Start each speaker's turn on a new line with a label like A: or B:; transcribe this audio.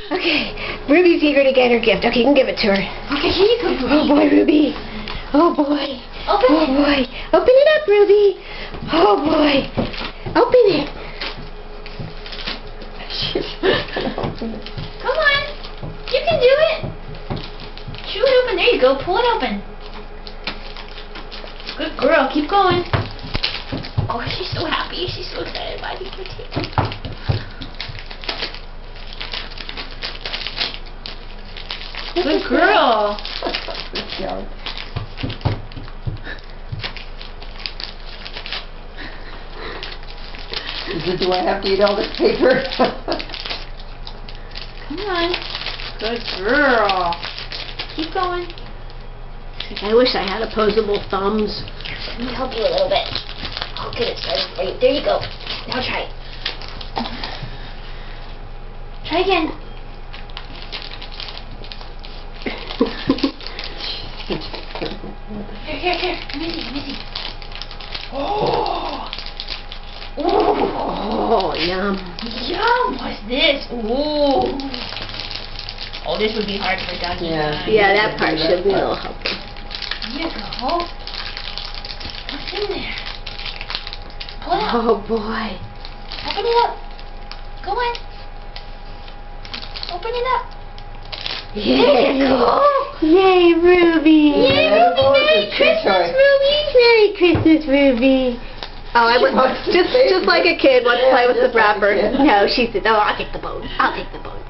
A: Okay, Ruby's eager to get her gift. Okay, you can give it to her.
B: Okay, here you go, Ruby.
A: Oh boy, Ruby. Oh boy.
B: Open
A: oh
B: it.
A: boy. Open it up, Ruby. Oh boy. Open it.
B: Come on. You can do it. Chew it open. There you go. Pull it open. Good girl. Keep going. Oh, she's so happy. She's so excited about the gift. Good girl.
C: Do I have to eat all this paper?
B: Come on. Good girl. Keep going.
A: I wish I had opposable thumbs.
B: Let me help you a little bit. I'll get it started for you. There you go. Now try it. Try again. Here. Let me see. Oh!
A: Oh, yum.
B: Yum! What's this? Ooh! Oh, this would be hard for Dougie.
A: Yeah, that part should be a little helpful.
B: Here you go. What's in there? Pull it out.
A: Oh boy.
B: Open it up. Go on. Open it up.
A: Yay!
B: Go.
A: Yay, Ruby!
B: Yay, Ruby! Merry Christmas, Ruby!
A: Merry Christmas, Ruby! Oh, I would just like a kid wants to play with the wrapper. No, she said, "No, I'll take the bone. I'll take the bone."